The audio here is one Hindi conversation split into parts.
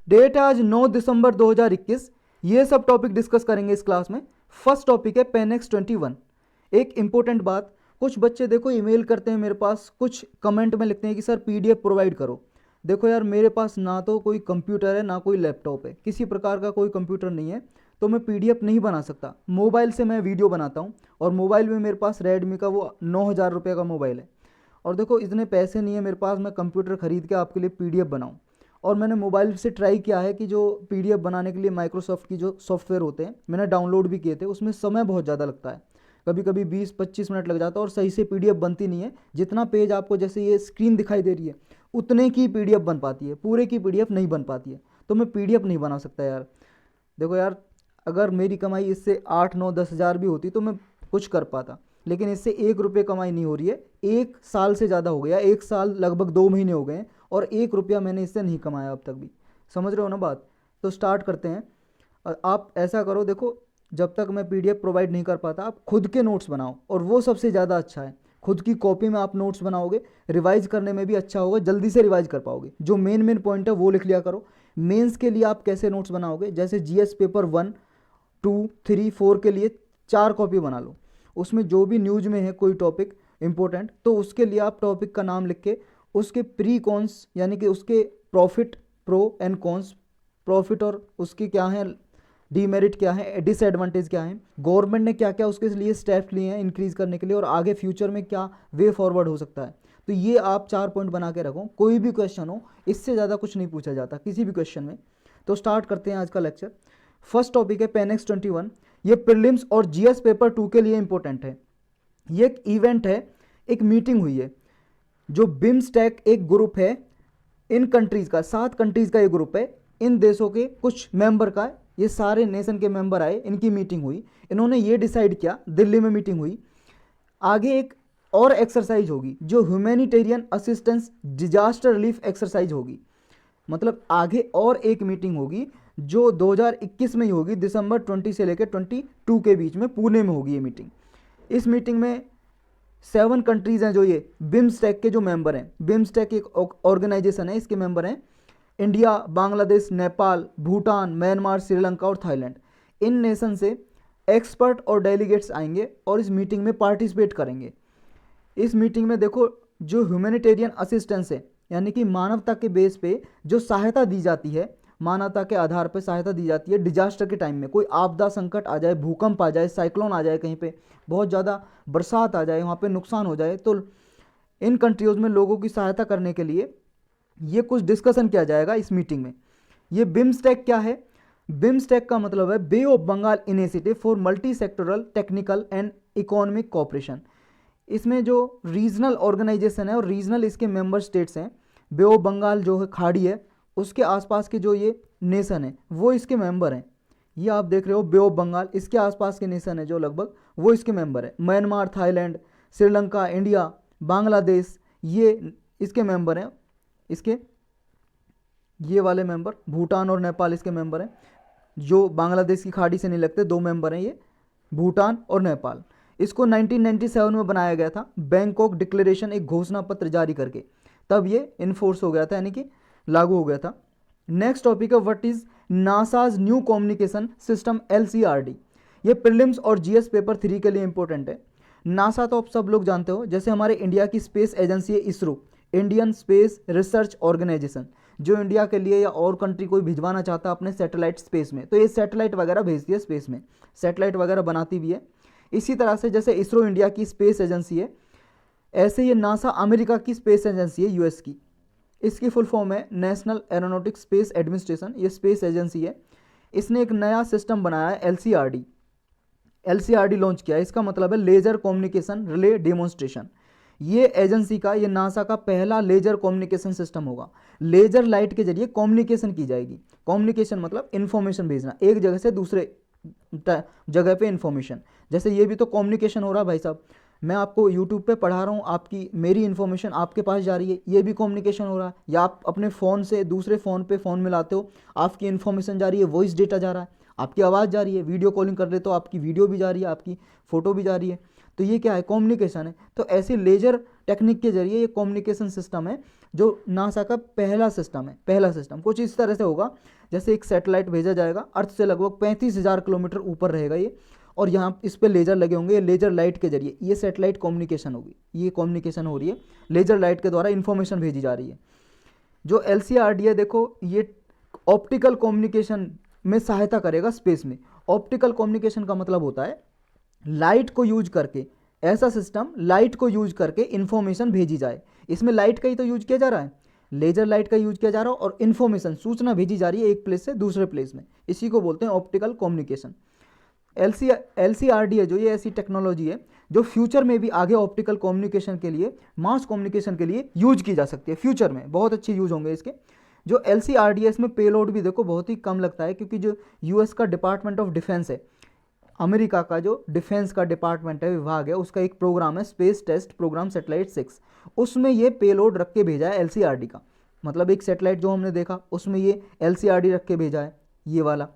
डेट है आज 9 दिसंबर 2021। ये सब टॉपिक डिस्कस करेंगे इस क्लास में। फर्स्ट टॉपिक है पेनेक्स 21। एक इंपॉर्टेंट बात, कुछ बच्चे देखो ईमेल करते हैं मेरे पास, कुछ कमेंट में लिखते हैं कि सर पीडीएफ प्रोवाइड करो। देखो यार, मेरे पास ना तो कोई कंप्यूटर है ना कोई लैपटॉप है, किसी प्रकार का कोई कंप्यूटर नहीं है, तो मैं पीडीएफ नहीं बना सकता। मोबाइल से मैं वीडियो बनाता हूँ, और मोबाइल में मेरे पास रेडमी का वो 9,000 रुपये का मोबाइल है। और देखो इतने पैसे नहीं है मेरे पास मैं कंप्यूटर ख़रीद के आपके लिए पीडीएफ बनाऊँ। और मैंने मोबाइल से ट्राई किया है कि जो पीडीएफ बनाने के लिए माइक्रोसॉफ्ट की जो सॉफ्टवेयर होते हैं मैंने डाउनलोड भी किए थे, उसमें समय बहुत ज़्यादा लगता है, कभी कभी 20-25 मिनट लग जाता है और सही से पीडीएफ बनती नहीं है। जितना पेज आपको जैसे ये स्क्रीन दिखाई दे रही है उतने की पीडीएफ बन पाती है, पूरे की पीडीएफ नहीं बन पाती है। तो मैं पीडीएफ नहीं बना सकता यार। देखो यार, अगर मेरी कमाई इससे 8-9-10 हज़ार भी होती तो मैं कुछ कर पाता, लेकिन इससे 1 रुपये कमाई नहीं हो रही है। 1 साल से ज़्यादा हो गया, 1 साल लगभग 2 महीने हो गए हैं और 1 रुपया मैंने इससे नहीं कमाया अब तक भी। समझ रहे हो ना बात? तो स्टार्ट करते हैं। आप ऐसा करो, देखो जब तक मैं पीडीएफ प्रोवाइड नहीं कर पाता आप खुद के नोट्स बनाओ, और वो सबसे ज़्यादा अच्छा है। खुद की कॉपी में आप नोट्स बनाओगे, रिवाइज करने में भी अच्छा होगा, जल्दी से रिवाइज कर पाओगे। जो मेन मेन पॉइंट है वो लिख लिया करो। मेंस के लिए आप कैसे नोट्स बनाओगे, जैसे जीएस पेपर 1, 2, 3, 4 के लिए 4 कॉपी बना लो। उसमें जो भी न्यूज में है कोई टॉपिक इंपॉर्टेंट, तो उसके लिए आप टॉपिक का नाम लिख के उसके प्री कॉन्स यानी कि उसके profit, pro and cons, profit और उसके क्या है, डीमेरिट क्या है, डिसएडवांटेज क्या है, गवर्नमेंट ने क्या क्या उसके लिए स्टेप्स लिए हैं इंक्रीज करने के लिए, और आगे फ्यूचर में क्या वे फॉरवर्ड हो सकता है। तो ये आप 4 पॉइंट बना के रखो। कोई भी क्वेश्चन हो, इससे ज़्यादा कुछ नहीं पूछा जाता किसी भी क्वेश्चन में। तो स्टार्ट करते हैं आज का लेक्चर। फर्स्ट टॉपिक है पेनेक्स 21। ये प्रीलिम्स और जीएस पेपर 2 के लिए इंपॉर्टेंट है। ये एक इवेंट है, एक मीटिंग हुई है। जो बिम्स्टेक एक ग्रुप है इन कंट्रीज़ का, 7 कंट्रीज़ का ये ग्रुप है, इन देशों के कुछ मेंबर का, ये सारे नेशन के मेंबर आए, इनकी मीटिंग हुई। इन्होंने ये डिसाइड किया, दिल्ली में मीटिंग हुई, आगे एक और एक्सरसाइज होगी जो humanitarian assistance disaster relief exercise होगी। मतलब आगे और एक मीटिंग होगी जो 2021 में ही होगी, दिसंबर 20 से लेकर 22 के बीच में पुणे में होगी ये मीटिंग। इस मीटिंग में 7 कंट्रीज़ हैं जो ये बिम्स्टेक के जो मेंबर हैं। बिम्स्टेक एक ऑर्गेनाइजेशन है, इसके मेंबर हैं इंडिया, बांग्लादेश, नेपाल, भूटान, म्यांमार, श्रीलंका और थाईलैंड। इन नेशन से एक्सपर्ट और डेलीगेट्स आएंगे और इस मीटिंग में पार्टिसिपेट करेंगे। इस मीटिंग में देखो जो ह्यूमैनिटेरियन असिस्टेंस है, यानी कि मानवता के बेस पे जो सहायता दी जाती है, मानवता के आधार पर सहायता दी जाती है डिजास्टर के टाइम में, कोई आपदा संकट आ जाए, भूकंप आ जाए, साइक्लोन आ जाए, कहीं पे बहुत ज़्यादा बरसात आ जाए, वहाँ पे नुकसान हो जाए, तो इन कंट्रीज़ में लोगों की सहायता करने के लिए ये कुछ डिस्कशन किया जाएगा इस मीटिंग में। ये बिम्स्टेक क्या है? बिम्स्टेक का मतलब है bay of Bengal initiative for multi sectoral technical and economic cooperation. इसमें जो रीजनल ऑर्गेनाइजेशन है और रीजनल इसके मेंबर स्टेट्स हैं, बे ऑफ बंगाल जो है खाड़ी है उसके आसपास के जो ये नेशन है वो इसके मेंबर हैं। ये आप देख रहे हो बे ऑफ बंगाल, इसके आसपास के नेशन है जो लगभग वो इसके मेंबर है। Myanmar, Thailand, Sri Lanka, India, Bangladesh, ये इसके मेंबर हैं। इसके ये वाले मेंबर, भूटान और नेपाल इसके मेंबर हैं। जो बांग्लादेश की खाड़ी से नहीं लगते, 2 मेंबर हैं ये, भूटान और नेपाल। इसको 1997 में बनाया गया था, बैंकॉक डिक्लेरेशन एक घोषणा पत्र जारी करके, तब ये इन्फोर्स हो गया था, यानी कि लागू हो गया था। नेक्स्ट टॉपिक है what is NASA's new communication system LCRD। ये प्रीलिम्स और जीएस पेपर 3 के लिए इंपॉर्टेंट है। नासा तो आप सब लोग जानते हो, जैसे हमारे इंडिया की स्पेस एजेंसी है ISRO, Indian Space Research Organisation, जो इंडिया के लिए या और कंट्री कोई भिजवाना चाहता है अपने सैटेलाइट स्पेस में, तो ये सैटेलाइट वगैरह भेजती है स्पेस में, सैटेलाइट वगैरह बनाती भी है। इसी तरह से जैसे इसरो इंडिया की स्पेस एजेंसी है, ऐसे ये नासा अमेरिका की स्पेस एजेंसी है, यूएस की। इसकी फुल फॉर्म है नेशनल एरोनॉटिक्स स्पेस एडमिनिस्ट्रेशन, ये स्पेस एजेंसी है। इसने एक नया सिस्टम बनाया है LCRD लॉन्च किया है। इसका मतलब है लेजर कम्युनिकेशन रिले डेमोन्स्ट्रेशन। ये एजेंसी का, ये नासा का पहला लेजर कम्युनिकेशन सिस्टम होगा। लेजर लाइट के जरिए कम्युनिकेशन की जाएगी। कम्युनिकेशन मतलब इन्फॉर्मेशन भेजना, एक जगह से दूसरे जगह पे इन्फॉर्मेशन। जैसे ये भी तो कम्युनिकेशन हो रहा है भाई साहब, मैं आपको यूट्यूब पे पढ़ा रहा हूँ, आपकी मेरी इन्फॉर्मेशन आपके पास जा रही है, ये भी कम्युनिकेशन हो रहा है। या आप अपने फ़ोन से दूसरे फ़ोन पे फ़ोन मिलाते हो, आपकी इन्फॉर्मेशन जा रही है, वॉइस डेटा जा रहा है, आपकी आवाज़ जा रही है, वीडियो कॉलिंग कर रहे तो आपकी वीडियो भी जा रही है, आपकी फ़ोटो भी जा रही है। तो ये क्या है? कम्युनिकेशन है। तो ऐसे लेजर टेक्निक के जरिए ये कम्युनिकेशन सिस्टम है जो नासा का पहला सिस्टम है। पहला सिस्टम कुछ इस तरह से होगा, जैसे एक सैटेलाइट भेजा जाएगा, अर्थ से लगभग 35,000 किलोमीटर ऊपर रहेगा ये, और यहाँ इस पे लेजर लगे होंगे, लेजर लाइट के जरिए ये सैटेलाइट कम्युनिकेशन होगी, ये कम्युनिकेशन हो रही है, लेजर लाइट के द्वारा इन्फॉर्मेशन भेजी जा रही है। जो LCRD है देखो, ये ऑप्टिकल कम्युनिकेशन में सहायता करेगा स्पेस में। ऑप्टिकल कम्युनिकेशन का मतलब होता है लाइट को यूज करके, ऐसा सिस्टम लाइट को यूज करके इंफॉर्मेशन भेजी जाए। इसमें लाइट का ही तो यूज किया जा रहा है, लेजर लाइट का यूज किया जा रहा है, और इन्फॉर्मेशन सूचना भेजी जा रही है एक प्लेस से दूसरे प्लेस में, इसी को बोलते हैं ऑप्टिकल कम्युनिकेशन। LCRD है जो, ये ऐसी टेक्नोलॉजी है जो फ्यूचर में भी आगे ऑप्टिकल कम्युनिकेशन के लिए, मास कम्युनिकेशन के लिए यूज की जा सकती है। फ्यूचर में बहुत अच्छे यूज होंगे इसके। जो LCRD है इसमें पेलोड भी देखो बहुत ही कम लगता है, क्योंकि जो US का डिपार्टमेंट ऑफ डिफेंस है, अमेरिका का जो डिफेंस का डिपार्टमेंट है, विभाग है, उसका एक प्रोग्राम है स्पेस टेस्ट प्रोग्राम सैटेलाइट 6, उसमें ये पेलोड रख के भेजा है LCRD का। मतलब एक सैटेलाइट जो हमने देखा उसमें ये LCRD रख के भेजा है, ये वाला,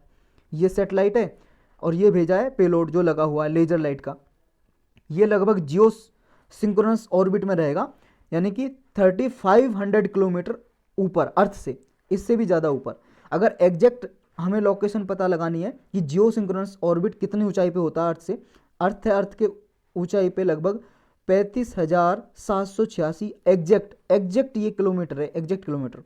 ये सैटेलाइट है, और ये भेजा है पेलोड जो लगा हुआ है लेजर लाइट का। ये लगभग जियो सिंक्रोनस ऑर्बिट में रहेगा, यानी कि 3500 किलोमीटर ऊपर अर्थ से, इससे भी ज़्यादा ऊपर। अगर एग्जैक्ट हमें लोकेशन पता लगानी है कि जियो सिंक्रोनस ऑर्बिट कितनी ऊंचाई पे होता है अर्थ से, अर्थ के ऊंचाई पे लगभग 35,786 एग्जैक्ट ये किलोमीटर है, एग्जैक्ट किलोमीटर।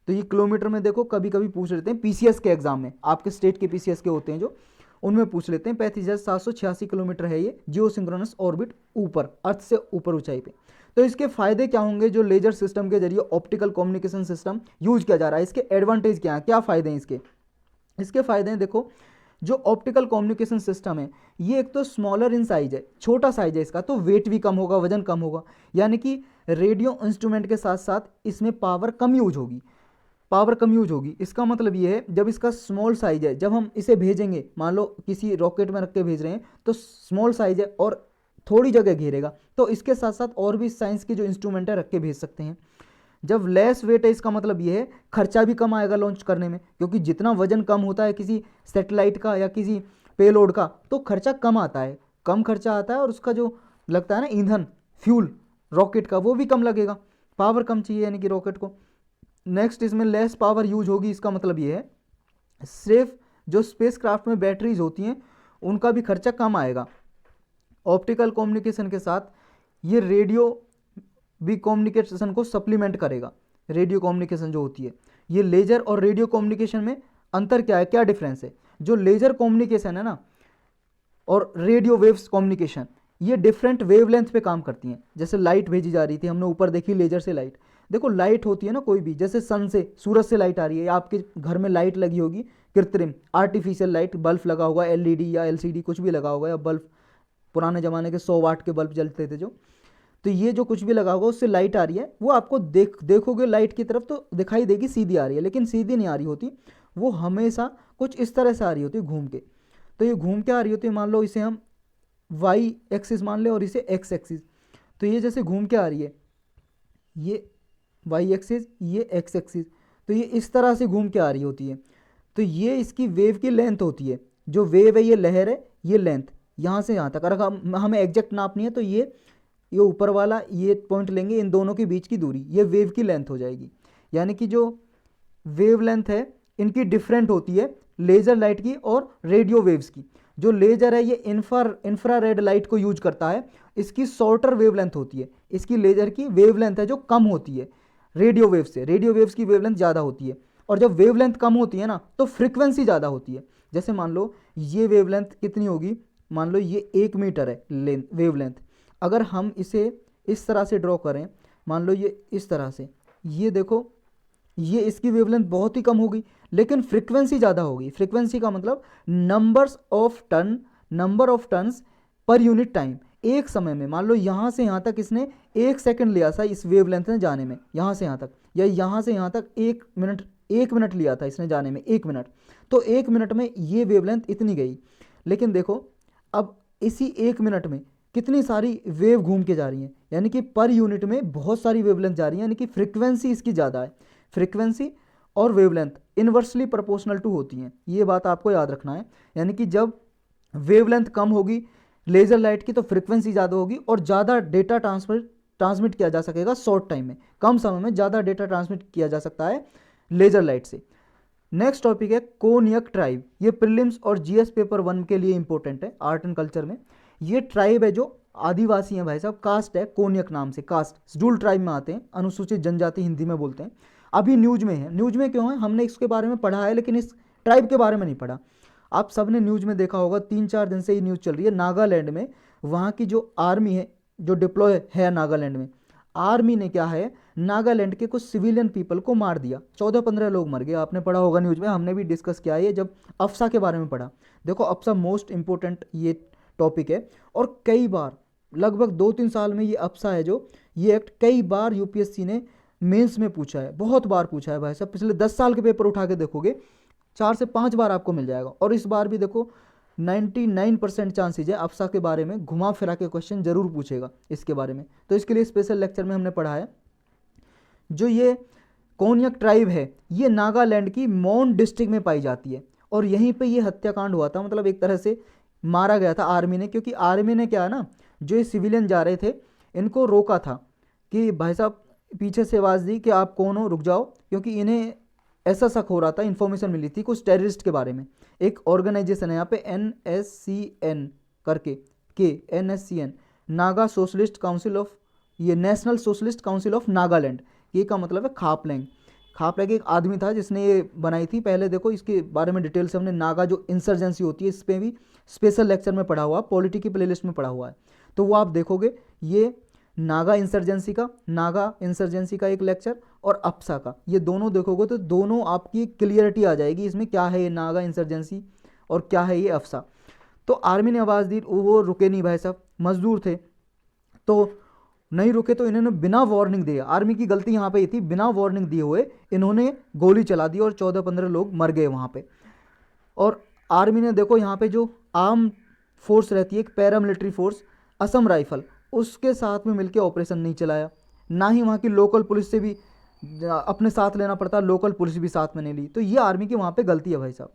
तो ये किलोमीटर में देखो कभी कभी पूछ लेते हैं PCS के एग्जाम में, आपके स्टेट के PCS के होते हैं जो, उनमें पूछ लेते हैं 35,786 किलोमीटर है ये जियो सिंक्रोनस ऑर्बिट ऊपर, अर्थ से ऊपर ऊंचाई पे। तो इसके फायदे क्या होंगे जो लेजर सिस्टम के जरिए ऑप्टिकल कम्युनिकेशन सिस्टम यूज किया जा रहा है, इसके एडवांटेज क्या है, क्या फायदे हैं इसके। इसके फायदे हैं देखो, जो ऑप्टिकल कम्युनिकेशन सिस्टम है ये एक तो स्मॉलर इन साइज है, छोटा साइज है इसका, तो वेट भी कम होगा, वजन कम होगा, यानी कि रेडियो इंस्ट्रूमेंट के साथ साथ इसमें पावर कम यूज होगी, पावर कम यूज होगी। इसका मतलब ये है जब इसका स्मॉल साइज है, जब हम इसे भेजेंगे, मान लो किसी रॉकेट में रख के भेज रहे हैं तो स्मॉल साइज है और थोड़ी जगह घेरेगा, तो इसके साथ साथ और भी साइंस के जो इंस्ट्रूमेंट है रख के भेज सकते हैं। जब लेस वेट है, इसका मतलब ये है खर्चा भी कम आएगा लॉन्च करने में, क्योंकि जितना वजन कम होता है किसी सैटेलाइट का या किसी पेलोड का, तो खर्चा कम आता है, कम खर्चा आता है, और उसका जो लगता है ना ईंधन, फ्यूल रॉकेट का, वो भी कम लगेगा, पावर कम चाहिए यानी कि रॉकेट को। नेक्स्ट इसमें लेस पावर यूज होगी, इसका मतलब ये है सिर्फ जो स्पेस क्राफ्ट में बैटरीज होती हैं उनका भी खर्चा कम आएगा। ऑप्टिकल कम्युनिकेशन के साथ ये रेडियो भी कम्युनिकेशन को सप्लीमेंट करेगा। रेडियो कम्युनिकेशन जो होती है, ये लेजर और रेडियो कम्युनिकेशन में अंतर क्या है, क्या डिफरेंस है। जो लेजर कम्युनिकेशन है ना और रेडियो वेव्स कम्युनिकेशन, ये डिफरेंट वेवलेंथ पे काम करती हैं। जैसे लाइट भेजी जा रही थी, हमने ऊपर देखी लेजर से लाइट, देखो लाइट होती है ना कोई भी, जैसे सन से, सूरज से लाइट आ रही है, या आपके घर में लाइट लगी होगी कृत्रिम आर्टिफिशियल लाइट, बल्ब लगा होगा, LED या LCD कुछ भी लगा होगा, या बल्ब पुराने ज़माने के 100 वाट के बल्ब जलते थे जो, तो ये जो कुछ भी लगा होगा उससे लाइट आ रही है, वो आपको देखोगे लाइट की तरफ तो दिखाई देगी सीधी आ रही है, लेकिन सीधी नहीं आ रही होती, वो हमेशा कुछ इस तरह से आ रही होती है घूम के। तो ये घूम के आ रही होती है, मान लो इसे हम Y एक्सिस मान ले और इसे X एक्सिस, तो ये जैसे घूम के आ रही है, ये Y एक्सिस, ये X एक्सिस, तो ये इस तरह से घूम के आ रही होती है। तो ये इसकी वेव की लेंथ होती है, जो वेव है ये लहर है, ये लेंथ यहाँ से यहाँ तक। अगर हमें एग्जैक्ट नापनी है तो ये ऊपर वाला ये पॉइंट लेंगे, इन दोनों के बीच की दूरी, ये वेव की लेंथ हो जाएगी। यानी कि जो वेव लेंथ है इनकी डिफरेंट होती है लेज़र लाइट की और रेडियो वेव्स की। जो लेज़र है ये इंफ्रारेड लाइट को यूज करता है, इसकी शॉर्टर वेवलेंथ होती है, इसकी लेज़र की वेवलेंथ है जो कम होती है रेडियो वेव से, रेडियो वेव्स की वेवलेंथ ज़्यादा होती है। और जब वेवलेंथ कम होती है ना तो फ्रीक्वेंसी ज़्यादा होती है। जैसे मान लो ये वेवलेंथ कितनी होगी, मान लो ये 1 मीटर है वेवलेंथ, अगर हम इसे इस तरह से ड्रॉ करें, मान लो ये इस तरह से, ये देखो ये इसकी वेवलेंथ बहुत ही कम होगी, लेकिन फ्रीक्वेंसी ज़्यादा होगी। फ्रीक्वेंसी का मतलब number of turns per unit time, एक समय में। मान लो यहाँ से यहाँ तक इसने 1 सेकंड लिया था इस वेवलेंथ में जाने में, यहाँ से यहाँ तक, या यहाँ से यहाँ तक 1 मिनट लिया था इसने जाने में, 1 मिनट, तो 1 मिनट में ये वेवलेंथ इतनी गई। लेकिन देखो अब इसी 1 मिनट में कितनी सारी वेव घूम के जा रही हैं, यानी कि पर यूनिट में बहुत सारी वेवलेंथ जा रही हैं, यानी कि फ्रीक्वेंसी इसकी ज़्यादा है। फ्रीक्वेंसी और वेवलेंथ इन्वर्सली प्रोपोर्शनल टू होती हैं, ये बात आपको याद रखना है। यानी कि जब वेवलेंथ कम होगी लेज़र लाइट की तो फ्रीक्वेंसी ज़्यादा होगी और ज़्यादा डेटा ट्रांसफर ट्रांसमिट किया जा सकेगा शॉर्ट टाइम में, कम समय में ज़्यादा डेटा ट्रांसमिट किया जा सकता है लेजर लाइट से। नेक्स्ट टॉपिक है कोन्यक ट्राइब। ये प्रीलिम्स और जीएस पेपर 1 के लिए इंपॉर्टेंट है आर्ट एंड कल्चर में। ये ट्राइब है जो आदिवासी हैं भाई साहब, कास्ट है कोन्यक नाम से, कास्ट शेड्यूल ट्राइब में आते हैं, अनुसूचित जनजाति हिंदी में बोलते हैं। अभी न्यूज में है, न्यूज में क्यों है, हमने इसके बारे में पढ़ा है लेकिन इस ट्राइब के बारे में नहीं पढ़ा। आप सबने न्यूज में देखा होगा, 3-4 दिन से ये न्यूज चल रही है, नागालैंड में वहाँ की जो आर्मी है जो डिप्लॉय है नागालैंड में, आर्मी ने क्या है नागालैंड के कुछ सिविलियन पीपल को मार दिया, 14-15 लोग मर गए। आपने पढ़ा होगा न्यूज में, हमने भी डिस्कस किया है ये जब अफसा के बारे में पढ़ा। देखो अफसा मोस्ट इंपॉर्टेंट ये टॉपिक है, और कई बार लगभग 2-3 साल में ये अफसा है जो ये एक्ट कई बार यूपीएससी ने मेंस में पूछा है, बहुत बार पूछा है भाई साहब। पिछले 10 साल के पेपर उठा के देखोगे 4 से 5 बार आपको मिल जाएगा, और इस बार भी देखो 99% चांसेज है अफसा के बारे में घुमा फिरा के क्वेश्चन जरूर पूछेगा इसके बारे में। तो इसके लिए स्पेशल लेक्चर में हमने पढ़ा है। जो ये कोन्यक ट्राइब है ये नागालैंड की मौन डिस्ट्रिक्ट में पाई जाती है, और यहीं पे ये हत्याकांड हुआ था, मतलब एक तरह से मारा गया था आर्मी ने, क्योंकि आर्मी ने क्या है ना, जो ये सिविलियन जा रहे थे इनको रोका था कि भाई साहब पीछे से आवाज़ दी कि आप कौन हो, रुक जाओ, क्योंकि इन्हें ऐसा शक हो रहा था, इन्फॉर्मेशन मिली थी कुछ टेररिस्ट के बारे में। एक ऑर्गेनाइजेशन है यहाँ पे NSCN करके, NSCN, Naga socialist council of, ये national socialist council of Nagaland, ये का मतलब है खापलैंग। खापलैंग एक आदमी था जिसने ये बनाई थी। पहले देखो इसके बारे में डिटेल से हमने नागा जो इंसर्जेंसी होती है इस पर भी स्पेशल लेक्चर में पढ़ा हुआ, पॉलिटी की प्लेलिस्ट में पढ़ा हुआ है, तो वो आप देखोगे। ये नागा इंसर्जेंसी का एक लेक्चर और अप्सा का, ये दोनों देखोगे तो दोनों आपकी क्लियरिटी आ जाएगी इसमें, क्या है ये नागा इंसर्जेंसी और क्या है ये अफसा। तो आर्मी ने आवाज़ दी, वो रुके नहीं भाई साहब, मजदूर थे तो नहीं रुके, तो इन्होंने बिना वार्निंग दिए, आर्मी की गलती यहाँ पे ये थी, बिना वार्निंग दिए हुए इन्होंने गोली चला दी और 14-15 लोग मर गए वहाँ पे। और आर्मी ने देखो यहाँ पे जो आर्म फोर्स रहती है, एक पैरामिलिट्री फोर्स असम राइफल, उसके साथ में मिलकर ऑपरेशन नहीं चलाया, ना ही वहाँ की लोकल पुलिस से भी अपने साथ लेना पड़ता, लोकल पुलिस भी साथ में नहीं ली। तो ये आर्मी की वहाँ पे गलती है भाई साहब।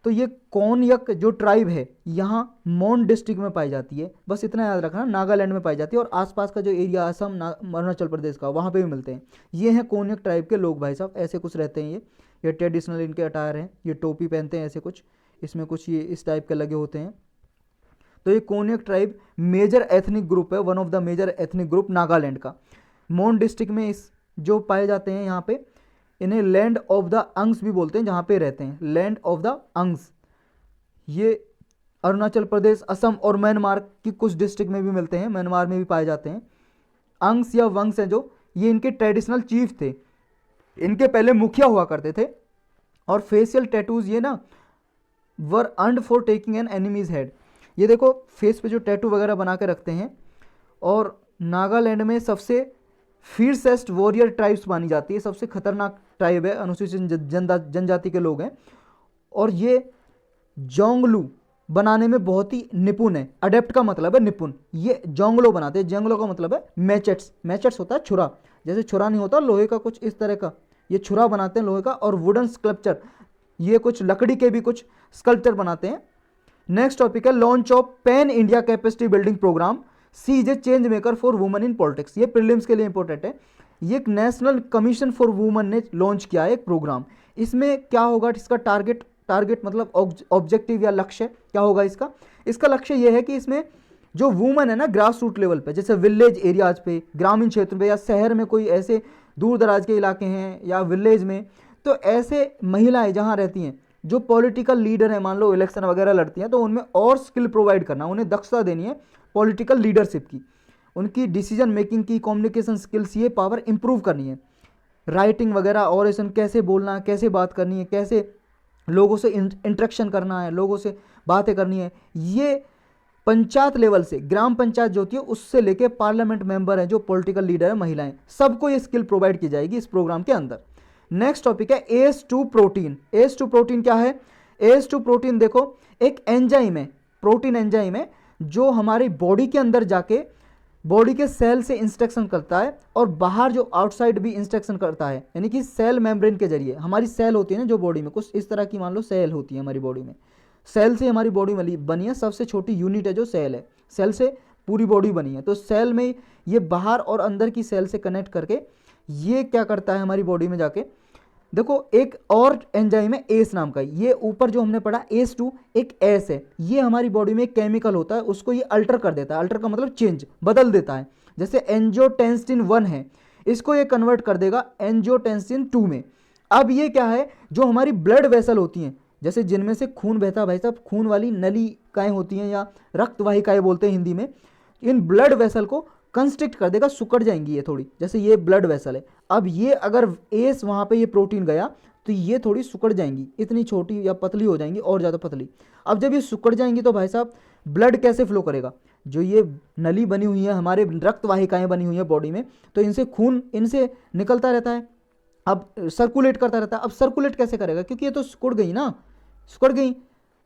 तो ये कोन्यक जो ट्राइब है यहाँ मौन डिस्ट्रिक्ट में पाई जाती है, बस इतना याद रखना, नागालैंड में पाई जाती है, और आसपास का जो एरिया असम अरुणाचल प्रदेश का वहाँ पे भी मिलते हैं। ये हैं कोन्यक ट्राइब के लोग भाई साहब, ऐसे कुछ रहते हैं ये ट्रेडिशनल इनके अटायर हैं, ये टोपी पहनते हैं ऐसे कुछ, इसमें कुछ ये इस टाइप के लगे होते हैं। तो ये Konyak tribe major ethnic group है, one of the major ethnic group Nagaland का। मौन डिस्ट्रिक्ट में इस जो पाए जाते हैं यहाँ पे, इन्हें लैंड ऑफ द अंग्स भी बोलते हैं, जहाँ पे रहते हैं लैंड ऑफ द अंग्स। ये अरुणाचल प्रदेश, असम और म्यांमार की कुछ डिस्ट्रिक्ट में भी मिलते हैं, म्यांमार में भी पाए जाते हैं। अंग्स या वंग्स हैं जो, ये इनके ट्रेडिशनल चीफ थे, इनके पहले मुखिया हुआ करते थे। और फेशियल टैटूज ये ना were earned for taking an enemy's head, ये देखो फेस पे जो टैटू वगैरह बना के रखते हैं। और नागालैंड में सबसे फीयरसेस्ट वॉरियर ट्राइब्स मानी जाती है, सबसे खतरनाक ट्राइब है, अनुसूचित जनजाति के लोग हैं। और ये जोंगलू बनाने में बहुत ही निपुण है, अडेप्ट का मतलब है निपुण, ये जोंगलो बनाते हैं, जोंगलो का मतलब है मैचेट्स, मैचेट्स होता है छुरा, जैसे छुरा नहीं होता लोहे का कुछ इस तरह का, ये छुरा बनाते हैं लोहे का। और वुडन स्कल्पचर, ये कुछ लकड़ी के भी कुछ स्कल्पचर बनाते हैं। नेक्स्ट टॉपिक है launch of pan India capacity building programme, she is a change maker for women in politics, ये प्रीलिम्स के लिए इंपॉर्टेंट है। ये एक नेशनल कमीशन फॉर वुमेन ने लॉन्च किया है एक प्रोग्राम। इसमें क्या होगा, इसका टारगेट मतलब ऑब्जेक्टिव या लक्ष्य क्या होगा इसका, इसका लक्ष्य यह है कि इसमें जो वुमेन है ना ग्रास रूट लेवल पे, जैसे विलेज एरियाज पे, ग्रामीण क्षेत्र पे, या शहर में कोई ऐसे दूर दराज के इलाके हैं या विलेज में, तो ऐसे महिलाएं जहाँ रहती हैं जो पॉलिटिकल लीडर है, मान लो इलेक्शन वगैरह लड़ती हैं, तो उनमें और स्किल प्रोवाइड करना, उन्हें दक्षता देनी है पॉलिटिकल लीडरशिप की, उनकी डिसीजन मेकिंग की, कम्युनिकेशन स्किल्स, ये पावर इंप्रूव करनी है, राइटिंग वगैरह, ऑरेशन कैसे बोलना है, कैसे बात करनी है, कैसे लोगों से इंटरेक्शन करना है, लोगों से बातें करनी है। ये पंचायत लेवल से, ग्राम पंचायत जो होती है उससे लेके पार्लियामेंट मेंबर है जो पॉलिटिकल लीडर है, महिलाएं, सबको ये स्किल प्रोवाइड की जाएगी इस प्रोग्राम के अंदर। नेक्स्ट टॉपिक है AS2 प्रोटीन। AS2 प्रोटीन क्या है, AS2 प्रोटीन देखो एक एंजाइम है, प्रोटीन एंजाइम है जो हमारी बॉडी के अंदर जाके बॉडी के सेल से इंस्ट्रक्शन करता है और बाहर जो आउटसाइड भी इंस्ट्रक्शन करता है, यानी कि सेल मेम्ब्रेन के जरिए। हमारी सेल होती है ना जो बॉडी में, कुछ इस तरह की मान लो सेल होती है हमारी बॉडी में, सेल से हमारी बॉडी बनी है, सबसे छोटी यूनिट है जो सेल है, सेल से पूरी बॉडी बनी है। तो सेल में ये बाहर और अंदर की सेल से कनेक्ट करके ये क्या करता है हमारी बॉडी में जाके, देखो एक और एंजाइम है एस नाम का, ये ऊपर जो हमने पढ़ा ACE2 एक एस है, ये हमारी बॉडी में एक केमिकल होता है, उसको ये अल्टर कर देता है। अल्टर का मतलब चेंज, बदल देता है। जैसे एंजियोटेंसिन 1 है, इसको ये कन्वर्ट कर देगा एंजियोटेंसिन 2 में। अब ये क्या है, जो हमारी ब्लड वेसल होती हैं, जैसे जिनमें से खून बहता है भाई साहब, खून वाली नलिकाएं होती हैं या रक्त वाहिकाएं बोलते हैं हिंदी में, इन ब्लड वेसल को कंस्ट्रिक्ट कर देगा, सुकड़ जाएंगी ये थोड़ी, जैसे ये ब्लड वेसल है। अब ये अगर एस वहाँ पे ये प्रोटीन गया तो ये थोड़ी सुकड़ जाएंगी, इतनी छोटी या पतली हो जाएंगी और ज़्यादा पतली। अब जब ये सुकड़ जाएंगी तो भाई साहब ब्लड कैसे फ्लो करेगा, जो ये नली बनी हुई है, हमारे रक्त वाहिकाएँ बनी हुई हैं बॉडी में, तो इनसे खून इनसे निकलता रहता है, अब सर्कुलेट करता रहता है। अब सर्कुलेट कैसे करेगा, क्योंकि ये तो सिकुड़ गई ना, सिकुड़ गई,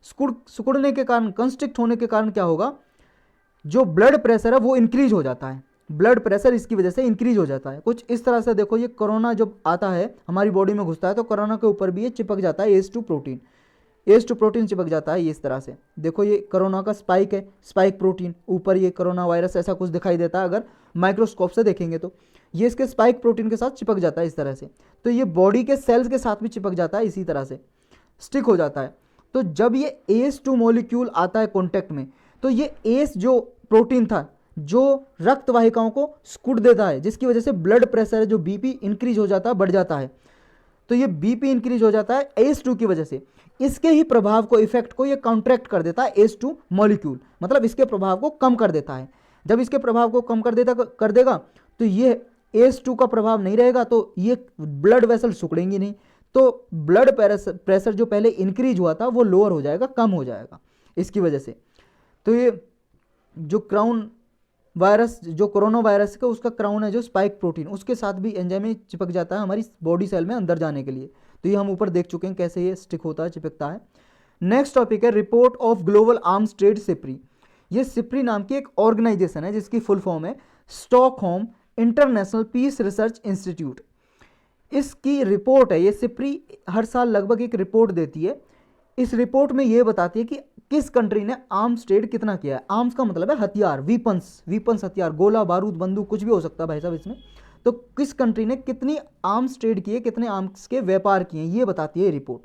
सिकुड़ने के कारण, कंस्ट्रिक्ट होने के कारण क्या होगा, जो ब्लड प्रेशर है वो इंक्रीज हो जाता है, ब्लड प्रेशर इसकी वजह से इंक्रीज हो जाता है। कुछ इस तरह से देखो, ये कोरोना जब आता है हमारी बॉडी में घुसता है तो कोरोना के ऊपर भी ये चिपक जाता है ACE2 प्रोटीन, ACE2 प्रोटीन चिपक जाता है ये इस तरह से। देखो ये कोरोना का स्पाइक है, स्पाइक प्रोटीन, ऊपर ये कोरोना वायरस ऐसा कुछ दिखाई देता है अगर माइक्रोस्कोप से देखेंगे तो, ये इसके स्पाइक प्रोटीन के साथ चिपक जाता है इस तरह से। तो ये बॉडी के सेल्स के साथ भी चिपक जाता है, इसी तरह से स्टिक हो जाता है। तो जब ये ACE2 मॉलिक्यूल आता है कॉन्टैक्ट में, तो ये ACE जो प्रोटीन था जो रक्त वाहिकाओं को सिकुड़ देता है, जिसकी वजह से ब्लड प्रेशर है जो BP इंक्रीज हो जाता है, बढ़ जाता है। तो ये BP इंक्रीज हो जाता है ACE2 की वजह से, इसके ही प्रभाव को, इफेक्ट को ये काउंटरैक्ट कर देता है ACE2 मॉलिक्यूल, मतलब इसके प्रभाव को कम कर देता है। जब इसके प्रभाव को कम कर देगा तो ये ACE2 का प्रभाव नहीं रहेगा, तो ये ब्लड वेसल सिकुड़ेंगी नहीं, तो ब्लड प्रेशर जो पहले इंक्रीज हुआ था वो लोअर हो जाएगा, कम हो जाएगा इसकी वजह से। तो ये जो क्राउन वायरस, जो कोरोना वायरस का उसका क्राउन है जो स्पाइक प्रोटीन, उसके साथ भी एंजाइम में चिपक जाता है हमारी बॉडी सेल में अंदर जाने के लिए। तो ये हम ऊपर देख चुके हैं कैसे ये स्टिक होता है, चिपकता है। नेक्स्ट टॉपिक है report of global arms trade, SIPRI. ये सिप्री नाम की एक ऑर्गेनाइजेशन है जिसकी फुल फॉर्म है Stockholm International Peace Research Institute. इसकी रिपोर्ट है, ये सिप्री हर साल लगभग एक रिपोर्ट देती है। इस रिपोर्ट में ये बताती है कि किस कंट्री ने आर्म्स ट्रेड कितना किया है। आर्म्स का मतलब है हथियार, वीपन्स हथियार, गोला बारूद बंदूक कुछ भी हो सकता है भाई साहब इसमें। तो किस कंट्री ने कितनी आर्म्स ट्रेड किए, कितने आर्म्स के व्यापार किए, ये बताती है रिपोर्ट।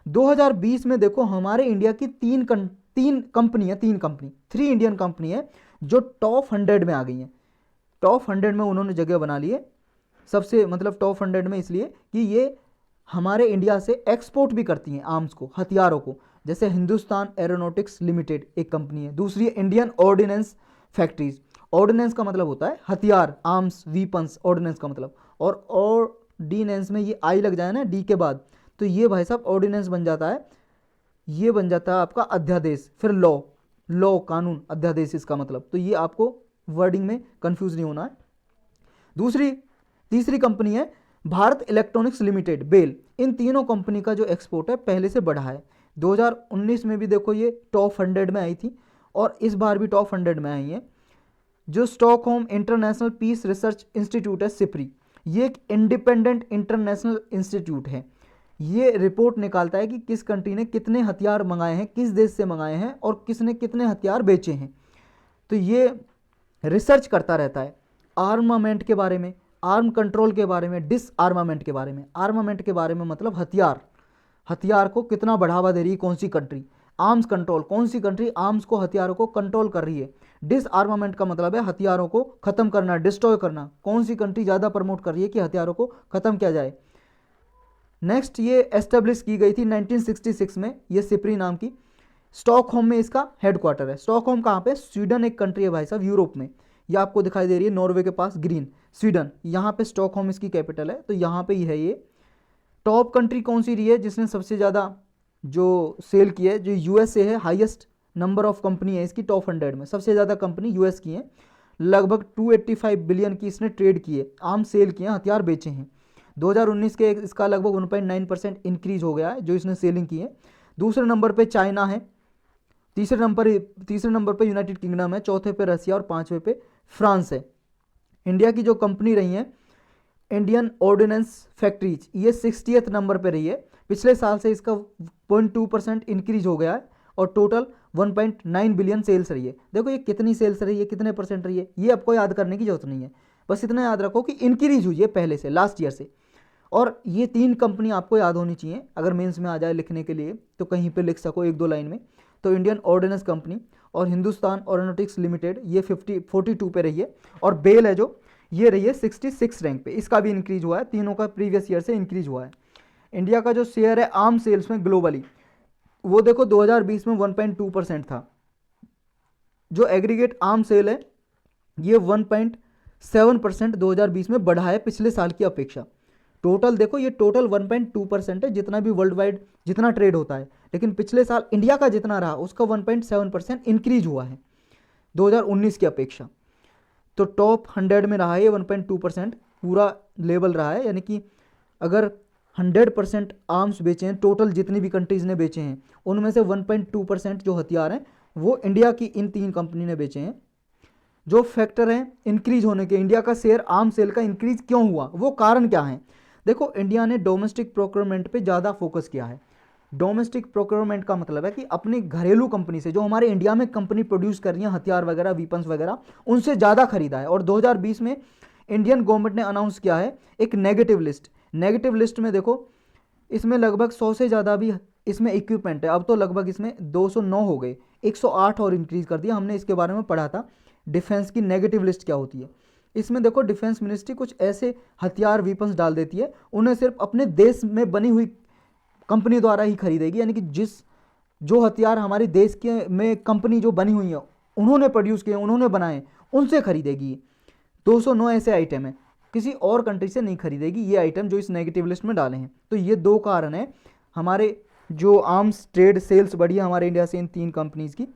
2020 में देखो हमारे इंडिया की तीन कंपनी, 3 इंडियन कंपनी है जो टॉप 100 में आ गई हैं। टॉप 100 में उन्होंने जगह बना ली है, सबसे मतलब टॉप 100 में इसलिए कि ये हमारे इंडिया से एक्सपोर्ट भी करती हैं आर्म्स को, हथियारों को। जैसे हिंदुस्तान एरोनॉटिक्स लिमिटेड एक कंपनी है, दूसरी है इंडियन ऑर्डिनेंस फैक्ट्रीज। ऑर्डिनेंस का मतलब होता है हथियार, आर्म्स, वीपन्स, ऑर्डिनेंस का मतलब, और ऑर्डिनेंस में ये आई लग जाए ना डी के बाद, तो ये भाई साहब ऑर्डिनेंस बन जाता है, ये बन जाता है आपका अध्यादेश, फिर लॉ कानून, अध्यादेश इसका मतलब। तो ये आपको वर्डिंग में कंफ्यूज नहीं होना है। तीसरी कंपनी है भारत इलेक्ट्रॉनिक्स लिमिटेड, बेल। इन तीनों कंपनी का जो एक्सपोर्ट है पहले से बढ़ा है। 2019 में भी देखो ये टॉप 100 में आई थी और इस बार भी टॉप 100 में आई है। जो Stockholm International Peace Research Institute है सिप्री, ये एक इंडिपेंडेंट इंटरनेशनल इंस्टीट्यूट है। ये रिपोर्ट निकालता है कि किस कंट्री ने कितने हथियार मंगाए हैं, किस देश से मंगाए हैं और किसने कितने हथियार बेचे हैं। तो ये रिसर्च करता रहता है आर्मामेंट के बारे में, आर्म कंट्रोल के बारे में, डिसआर्मामेंट के बारे में। आर्मामेंट के बारे में मतलब हथियार को कितना बढ़ावा दे रही है कौन सी कंट्री। आर्म्स कंट्रोल, कौन सी कंट्री आर्म्स को, हथियारों को कंट्रोल कर रही है। डिसआर्मामेंट का मतलब है हथियारों को खत्म करना, डिस्ट्रॉय करना, कौन सी कंट्री ज़्यादा प्रमोट कर रही है कि हथियारों को खत्म किया जाए। नेक्स्ट ये एस्टेब्लिश की गई थी 1966 में, ये सिप्री नाम की। स्टॉकहोम में इसका हेडक्वार्टर है। स्टॉकहोम कहाँ पे, स्वीडन एक कंट्री है भाई साहब, यूरोप में। ये आपको दिखाई दे रही है नॉर्वे के पास ग्रीन, स्वीडन, यहाँ पे स्टॉकहोम इसकी कैपिटल है। तो यहाँ पे ही है ये। टॉप कंट्री कौन सी रही है जिसने सबसे ज़्यादा जो सेल की है, जो यूएसए है, हाईएस्ट नंबर ऑफ कंपनी है इसकी टॉप 100 में, सबसे ज़्यादा कंपनी यूएस की है। लगभग 285 बिलियन की इसने ट्रेड की है, आर्म सेल किए हैं, हथियार बेचे हैं। 2019 के इसका लगभग 1.9% इंक्रीज हो गया है जो इसने सेलिंग की है। दूसरे नंबर पे चाइना है, तीसरे नंबर पे यूनाइटेड किंगडम है, चौथे पे रसिया और पांचवे पे फ्रांस है। इंडिया की जो कंपनी रही है इंडियन ऑर्डिनेंस फैक्ट्रीज, ये 60th नंबर पे रही है। पिछले साल से इसका 0.2% इंक्रीज हो गया है और टोटल 1.9 बिलियन सेल्स रही है। देखो ये कितनी सेल्स रही है, कितने परसेंट रही है, ये आपको याद करने की जरूरत नहीं है, बस इतना याद रखो कि इंक्रीज हुई है पहले से, लास्ट ईयर से। और ये 3 कंपनी आपको याद होनी चाहिए, अगर मेंस में आ जाए लिखने के लिए तो कहीं पे लिख सको 1-2 लाइन में। तो इंडियन ऑर्डिनेंस कंपनी और हिंदुस्तान एरोनॉटिक्स लिमिटेड ये 42 पे रही है, और बेल है जो ये रही है 66 रैंक पे, इसका भी इंक्रीज हुआ है, तीनों का प्रीवियस ईयर से इंक्रीज हुआ है। इंडिया का जो शेयर है आर्म सेल्स में ग्लोबली, वो देखो 2020 में 1.2% था। जो एग्रीगेट आर्म सेल है ये 1.7% 2020 में बढ़ा है पिछले साल की अपेक्षा। टोटल देखो ये टोटल 1.2% है जितना भी वर्ल्ड वाइड जितना ट्रेड होता है, लेकिन पिछले साल इंडिया का जितना रहा उसका 1.7% इंक्रीज हुआ है 2019 की अपेक्षा। तो टॉप 100 में रहा है ये 1.2% पूरा लेवल रहा है, यानी कि अगर 100% आर्म्स बेचे हैं, टोटल जितनी भी कंट्रीज़ ने बेचे हैं उनमें से 1.2% जो हथियार हैं वो इंडिया की इन 3 कंपनी ने बेचे हैं। जो फैक्टर हैं इंक्रीज होने के, इंडिया का शेयर आर्म सेल का इंक्रीज क्यों हुआ, वो कारण क्या है? देखो इंडिया ने डोमेस्टिक प्रोक्योरमेंट पे ज़्यादा फोकस किया है। डोमेस्टिक प्रोक्योरमेंट का मतलब है कि अपनी घरेलू कंपनी से, जो हमारे इंडिया में कंपनी प्रोड्यूस कर रही है हथियार वगैरह, वीपन्स वगैरह, उनसे ज़्यादा खरीदा है। और 2020 में इंडियन गवर्नमेंट ने अनाउंस किया है एक नेगेटिव लिस्ट। नेगेटिव लिस्ट में देखो इसमें लगभग 100 से ज़्यादा भी इसमें इक्विपमेंट है, अब तो लगभग इसमें 209 हो गए, 108 और इंक्रीज़ कर दिया। हमने इसके बारे में पढ़ा था डिफेंस की नेगेटिव लिस्ट क्या होती है। इसमें देखो डिफेंस मिनिस्ट्री कुछ ऐसे हथियार वीपन्स डाल देती है, उन्हें सिर्फ अपने देश में बनी हुई कंपनी द्वारा ही खरीदेगी, यानी कि जो हथियार हमारे देश के में कंपनी जो बनी हुई है उन्होंने प्रोड्यूस किए, उन्होंने बनाए, उनसे खरीदेगी। 209 ऐसे आइटम हैं, किसी और कंट्री से नहीं खरीदेगी ये आइटम जो इस नेगेटिव लिस्ट में डाले हैं। तो ये 2 कारण हैं हमारे जो आर्म्स ट्रेड सेल्स बढ़ी है हमारे इंडिया से इन 3 कंपनीज़ की।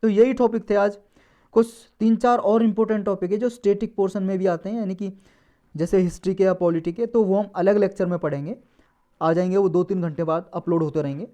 तो यही टॉपिक थे आज। कुछ 3-4 और इम्पोर्टेंट टॉपिक है जो स्टैटिक पोर्शन में भी आते हैं, यानी कि जैसे हिस्ट्री के या पॉलिटी के, तो वो हम अलग लेक्चर में पढ़ेंगे, आ जाएंगे वो 2-3 घंटे बाद अपलोड होते रहेंगे।